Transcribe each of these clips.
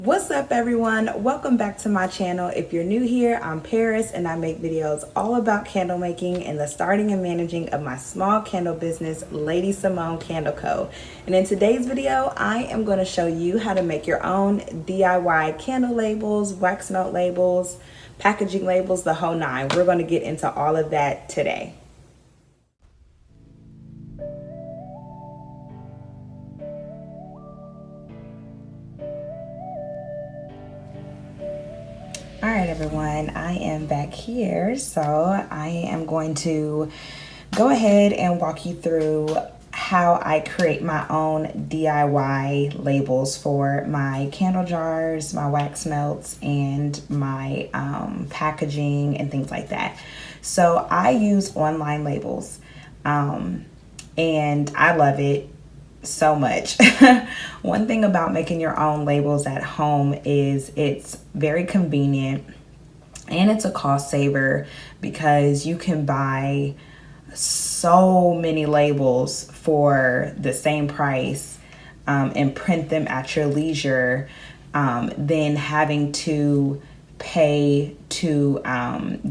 What's up everyone? Welcome back to my channel. If you're new here, I'm Paris and I make videos all about candle making and the starting and managing of my small candle business, LadyCIMONNE Candle Co. And in today's video, I am going to show you how to make your own DIY candle labels, wax melt labels, packaging labels, the whole nine. We're going to get into all of that today. All right, everyone, I am back here. So I am going to go ahead and walk you through how I create my own DIY labels for my candle jars, my wax melts, and my packaging and things like that. So I use online labels and I love it so much. One thing about making your own labels at home is it's very convenient and it's a cost saver because you can buy so many labels for the same price and print them at your leisure than having to pay to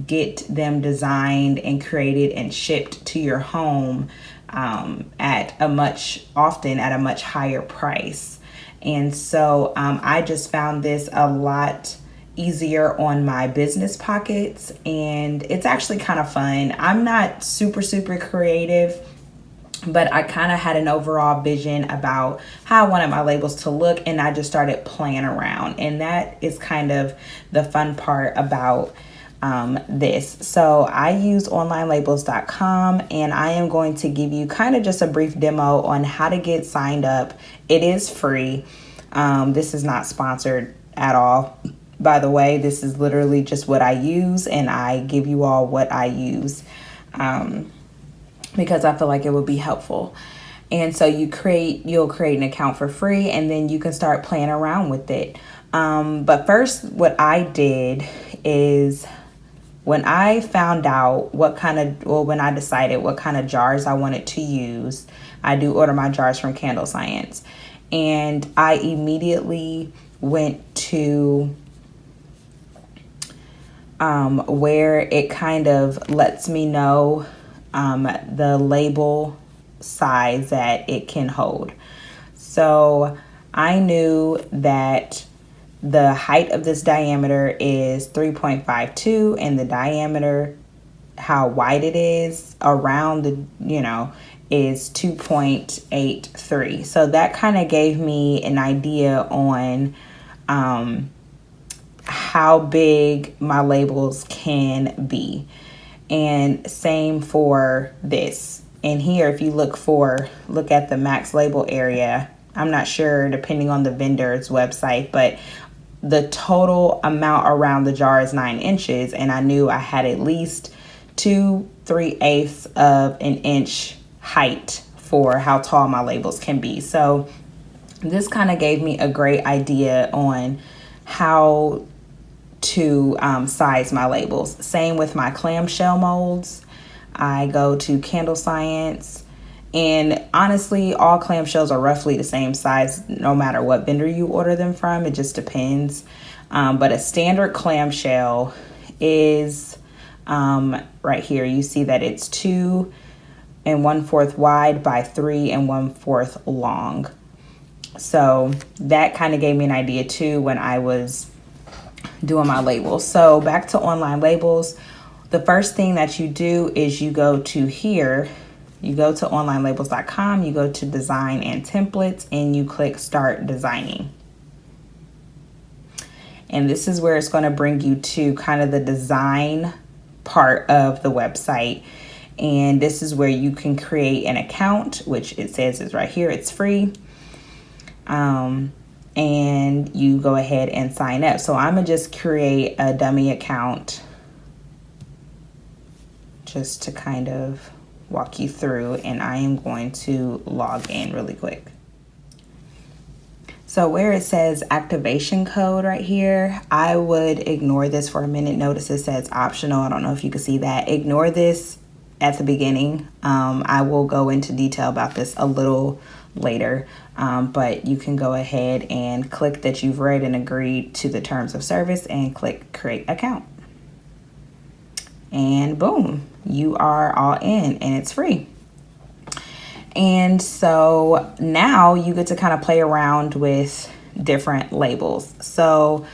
get them designed and created and shipped to your home at a much higher price. And so I just found this a lot easier on my business pockets, and it's actually kind of fun. I'm not super creative, but I kind of had an overall vision about how I wanted my labels to look, and I just started playing around, and that is kind of the fun part about this. So I use onlinelabels.com, and I am going to give you kind of just a brief demo on how to get signed up. It is free. This is not sponsored at all. By the way, this is literally just what I use, and I give you all what I use because I feel like it would be helpful. And so you'll create an account for free, and then you can start playing around with it. But first, what I did is when I found out when I decided what kind of jars I wanted to use, I do order my jars from Candle Science. And I immediately went to where it kind of lets me know the label size that it can hold. So I knew that the height of this diameter is 3.52, and the diameter, how wide it is around is 2.83. So that kind of gave me an idea on how big my labels can be. And same for this. And here, if you look at the max label area, I'm not sure depending on the vendor's website, but the total amount around the jar is 9 inches, and I knew I had at least 2/3 of an inch height for how tall my labels can be. So this kind of gave me a great idea on how to size my labels. Same with my clamshell molds. I go to Candle Science, and honestly, all clamshells are roughly the same size no matter what vendor you order them from. It just depends. But a standard clamshell is right here. You see that it's 2 1/4 wide by 3 1/4 long. So that kind of gave me an idea too when I was doing my labels. So back to online labels. The first thing that you do is you go to here. You go to onlinelabels.com, you go to design and templates, and you click start designing. And this is where it's going to bring you to kind of the design part of the website. And this is where you can create an account, which it says is right here. It's free. And you go ahead and sign up. So I'm going to just create a dummy account just to kind of walk you through, and I am going to log in really quick. So where it says activation code right here, I would ignore this for a minute. Notice it says optional. I don't know if you can see that. Ignore this at the beginning. I will go into detail about this a little later. But you can go ahead and click that you've read and agreed to the terms of service and click create account. And boom, you are all in and it's free. And so now you get to kind of play around with different labels. So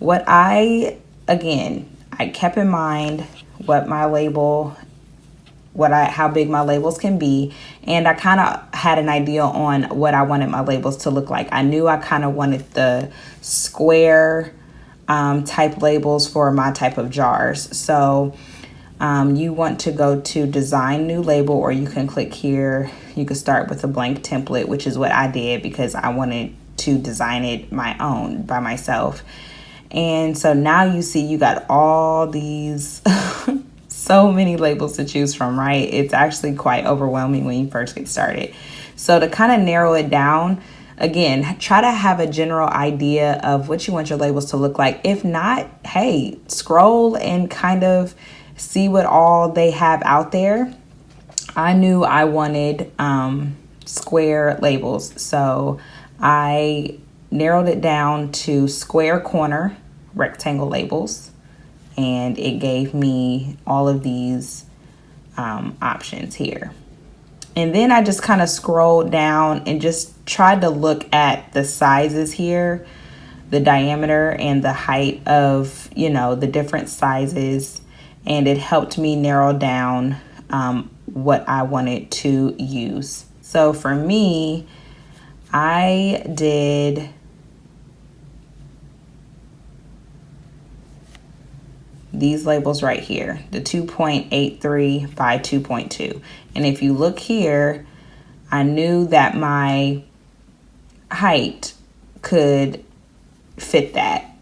again, I kept in mind what my label, how big my labels can be. And I kind of had an idea on what I wanted my labels to look like. I knew I kind of wanted the square type labels for my type of jars. So you want to go to design new label, or you can click here. You can start with a blank template, which is what I did because I wanted to design it my own by myself. And so now you see you got all these so many labels to choose from, right? It's actually quite overwhelming when you first get started. So to kind of narrow it down, again, try to have a general idea of what you want your labels to look like. If not, hey, scroll and kind of see what all they have out there. I knew I wanted square labels, so I narrowed it down to square corner rectangle labels, and it gave me all of these options here. And then I just kind of scrolled down and just tried to look at the sizes here, the diameter and the height of, the different sizes. And it helped me narrow down what I wanted to use. So for me, I did these labels right here, the 2.83 by 2.2. And if you look here, I knew that my height could fit that.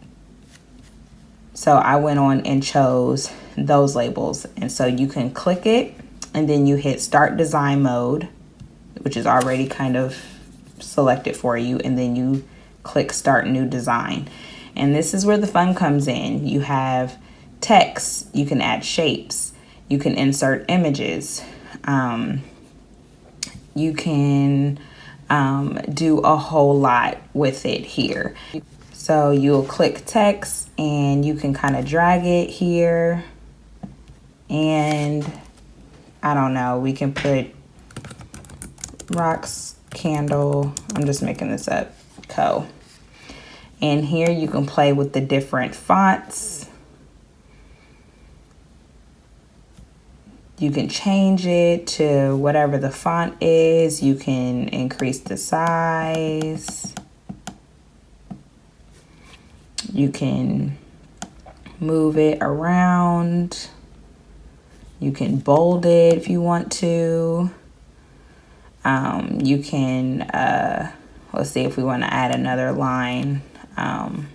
So I went on and chose those labels. And so you can click it and then you hit start design mode, which is already kind of selected for you. And then you click start new design. And this is where the fun comes in. You have text, you can add shapes, you can insert images, you can do a whole lot with it here. So you'll click text and you can kind of drag it here, and I don't know, we can put rocks candle, I'm just making this up, co. And here you can play with the different fonts. You can change it to whatever the font is. You can increase the size. You can move it around. You can bold it if you want to. You can, let's see if we want to add another line. Add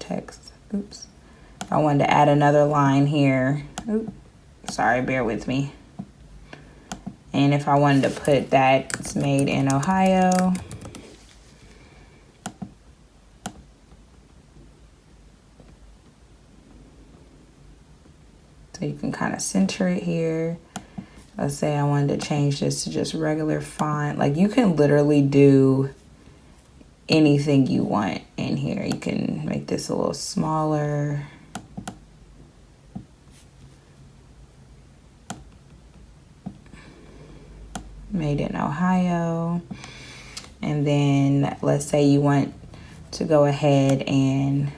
text. Oops. I wanted to add another line here. Oops. Sorry, bear with me. And if I wanted to put that it's made in Ohio. So you can kind of center it here. Let's say I wanted to change this to just regular font. Like, you can literally do anything you want in here. You can make this a little smaller. Made in Ohio. And then let's say you want to go ahead and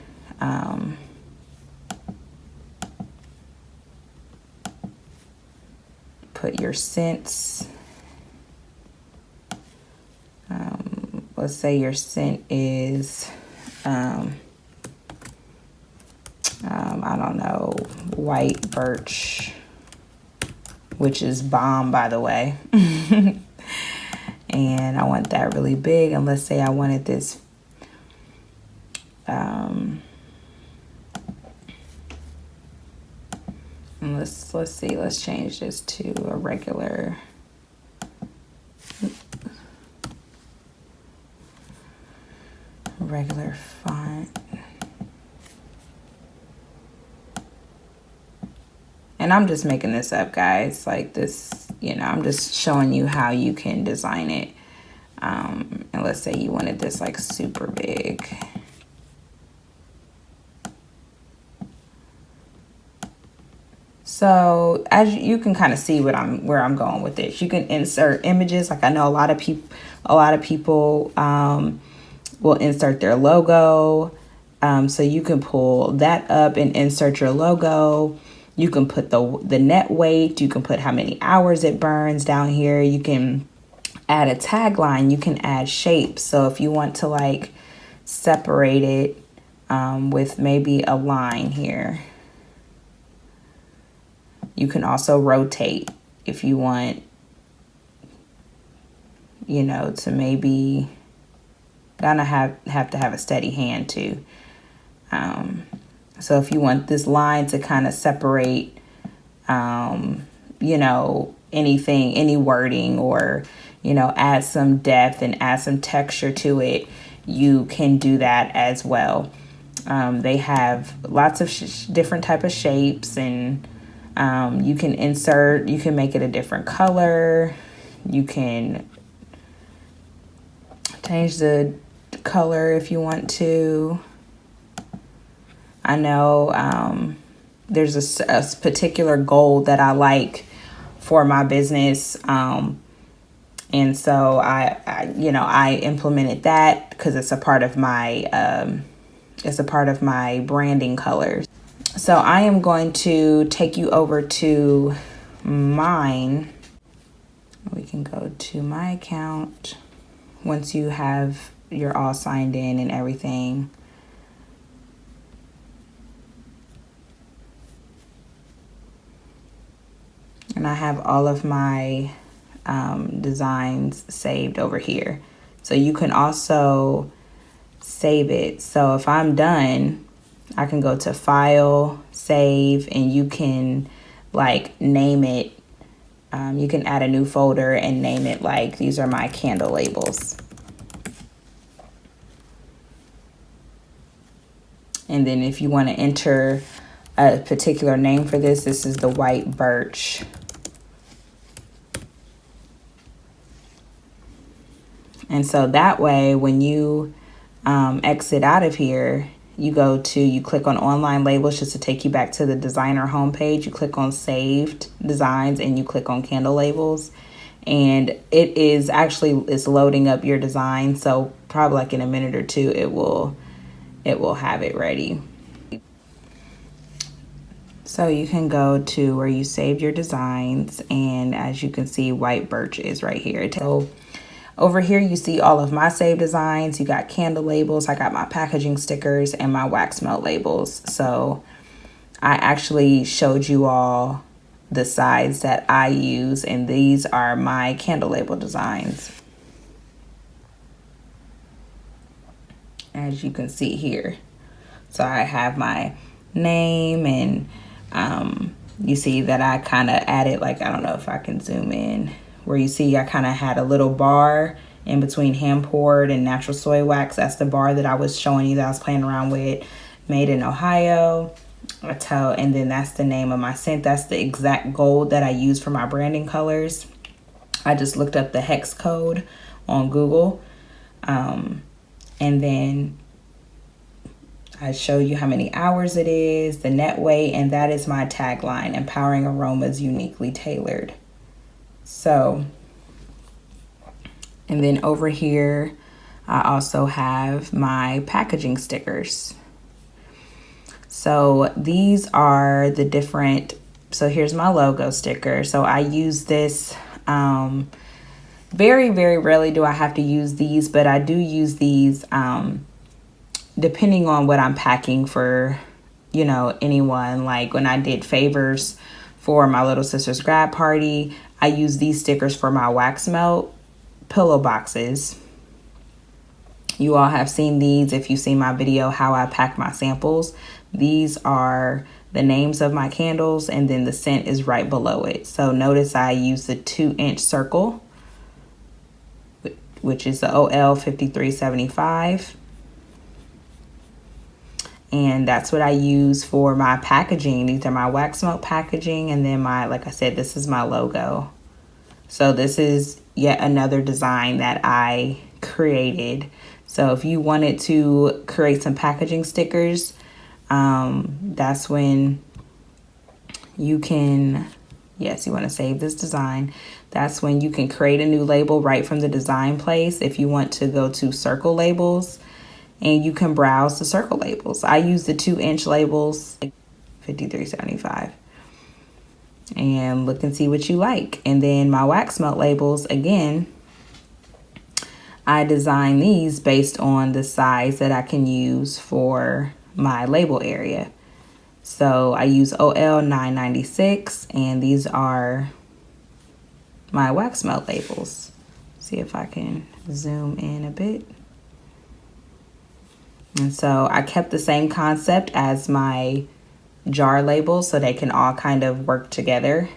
put your scents. Let's say your scent is I don't know, white birch, which is bomb, by the way. And I want that really big. And let's say I wanted this and let's see, let's change this to a regular font. And I'm just making this up, guys. Like, this you know, I'm just showing you how you can design it. And let's say you wanted this like super big. So as you can kind of see where I'm going with this. You can insert images. Like I know a lot of people will insert their logo. So you can pull that up and insert your logo. You can put the net weight. You can put how many hours it burns down here. You can add a tagline. You can add shapes. So if you want to like separate it with maybe a line here. You can also rotate if you want, you know, to maybe gonna have to have a steady hand too. So if you want this line to kind of separate, you know, anything, any wording, or, you know, add some depth and add some texture to it, you can do that as well. They have lots of different type of shapes, and you can insert, you can make it a different color. You can change the color if you want to. I know there's a particular goal that I like for my business. And so I implemented that because it's a part of my branding colors. So I am going to take you over to mine. We can go to my account once you're all signed in and everything. And I have all of my designs saved over here. So you can also save it. So if I'm done, I can go to File, Save, and you can like name it. You can add a new folder and name it like, these are my candle labels. And then if you want to enter a particular name for this, this is the white birch. And so that way, when you exit out of here, you click on online labels just to take you back to the designer homepage. You click on saved designs and you click on candle labels. And it is it's loading up your design. So probably like in a minute or two, it will have it ready. So you can go to where you saved your designs. And as you can see, white birch is right here. So over here, you see all of my saved designs. You got candle labels. I got my packaging stickers and my wax melt labels. So I actually showed you all the size that I use, and these are my candle label designs. As you can see here. So I have my name, and you see that I kind of added, like, I don't know if I can zoom in, where you see I kind of had a little bar in between hand poured and natural soy wax. That's the bar that I was showing you that I was playing around with. Made in Ohio. And then that's the name of my scent. That's the exact gold that I use for my branding colors. I just looked up the hex code on Google. And then I show you how many hours it is, the net weight, and that is my tagline, empowering aromas uniquely tailored. So, and then over here, I also have my packaging stickers. So these are the different, so here's my logo sticker. So I use this, very, very rarely do I have to use these, but I do use these, depending on what I'm packing for, you know, anyone. Like when I did favors for my little sister's grad party, I use these stickers for my wax melt pillow boxes. You all have seen these if you've seen my video, how I pack my samples. These are the names of my candles, and then the scent is right below it. So notice I use the 2-inch circle, which is the OL 5375. And that's what I use for my packaging. These are my wax melt packaging. And then like I said, this is my logo. So this is yet another design that I created. So if you wanted to create some packaging stickers, that's when you can, yes, you want to save this design. That's when you can create a new label right from the design place. If you want to go to circle labels, and you can browse the circle labels. I use the 2-inch labels, $53.75. And look and see what you like. And then my wax melt labels, again, I design these based on the size that I can use for my label area. So I use OL 996, and these are my wax melt labels. See if I can zoom in a bit. And so I kept the same concept as my jar labels so they can all kind of work together.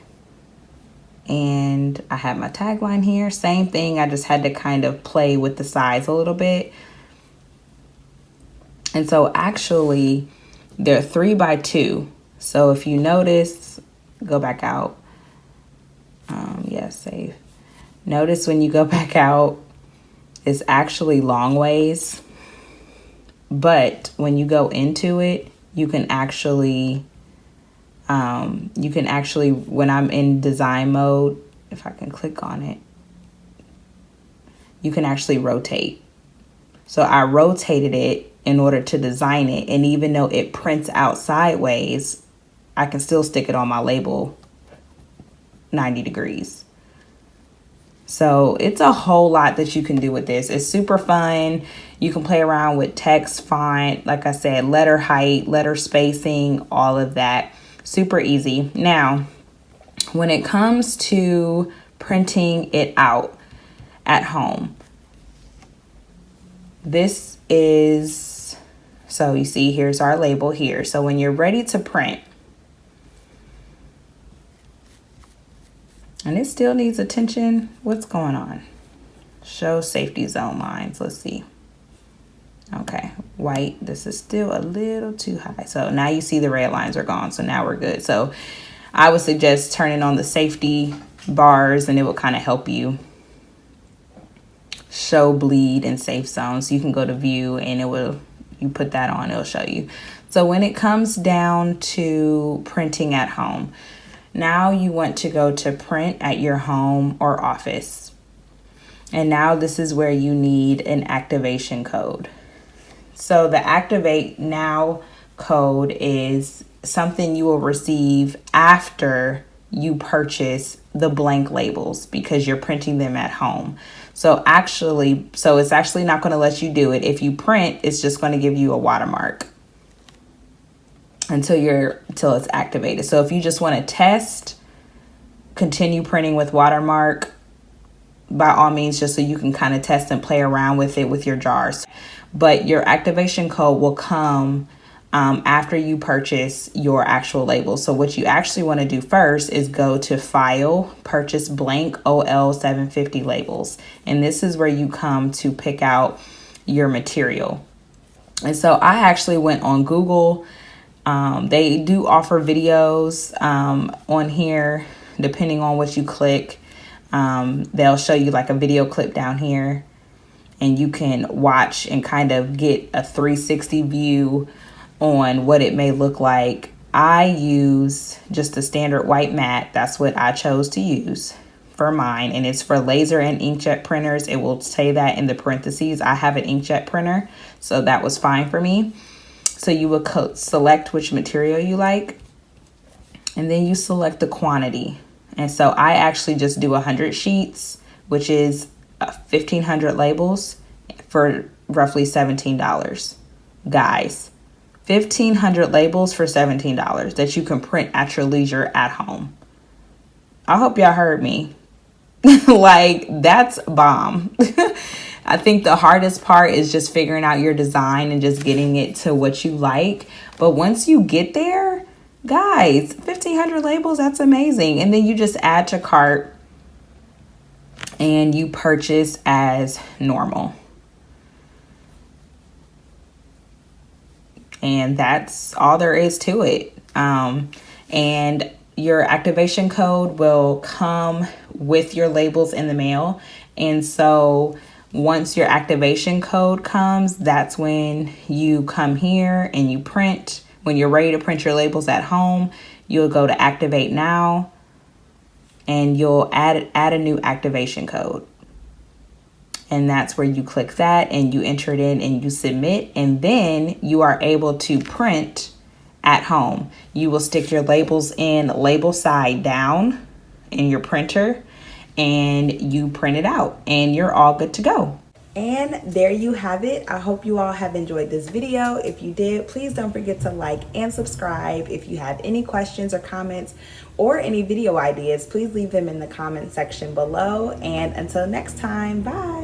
And I have my tagline here. Same thing, I just had to kind of play with the size a little bit. And so actually they're 3x2. So if you notice, go back out. Yes, save. Notice when you go back out, it's actually long ways. But when you go into it, you can actually, when I'm in design mode, if I can click on it, you can actually rotate. So I rotated it in order to design it. And even though it prints out sideways, I can still stick it on my label 90 degrees. So it's a whole lot that you can do with this. It's super fun. You can play around with text, font, like I said, letter height, letter spacing, all of that. Super easy. Now, when it comes to printing it out at home, this is, so you see, here's our label here. So when you're ready to print, and it still needs attention. What's going on? Show safety zone lines. Let's see. Okay, white. This is still a little too high. So now you see the red lines are gone. So now we're good. So I would suggest turning on the safety bars, and it will kind of help you show bleed and safe zones. You can go to view, and it will, you put that on, it'll show you. So when it comes down to printing at home, now you want to go to print at your home or office. And now this is where you need an activation code. So the activate now code is something you will receive after you purchase the blank labels because you're printing them at home. So it's actually not going to let you do it. If you print, it's just going to give you a watermark until it's activated. So if you just want to test, continue printing with watermark, by all means, just so you can kind of test and play around with it with your jars. But your activation code will come after you purchase your actual label. So what you actually want to do first is go to File, Purchase Blank OL 750 Labels. And this is where you come to pick out your material. And so I actually went on Google. They do offer videos on here, depending on what you click. They'll show you like a video clip down here, and you can watch and kind of get a 360 view on what it may look like. I use just a standard white matte. That's what I chose to use for mine, and it's for laser and inkjet printers. It will say that in the parentheses. I have an inkjet printer, so that was fine for me. So you will select which material you like, and then you select the quantity. And so I actually just do 100 sheets, which is 1,500 labels for roughly $17. Guys, 1,500 labels for $17 that you can print at your leisure at home. I hope y'all heard me. Like, that's bomb. I think the hardest part is just figuring out your design and just getting it to what you like. But once you get there, guys, 1,500 labels, that's amazing. And then you just add to cart and you purchase as normal. And that's all there is to it. And your activation code will come with your labels in the mail. And so once your activation code comes, that's when you come here and you print. When you're ready to print your labels at home, you'll go to Activate Now and you'll add a new activation code. And that's where you click that and you enter it in and you submit, and then you are able to print at home. You will stick your labels in label side down in your printer and you print it out and you're all good to go. And there you have it. I hope you all have enjoyed this video. If you did, please don't forget to like and subscribe. If you have any questions or comments or any video ideas, please leave them in the comment section below. And until next time, bye.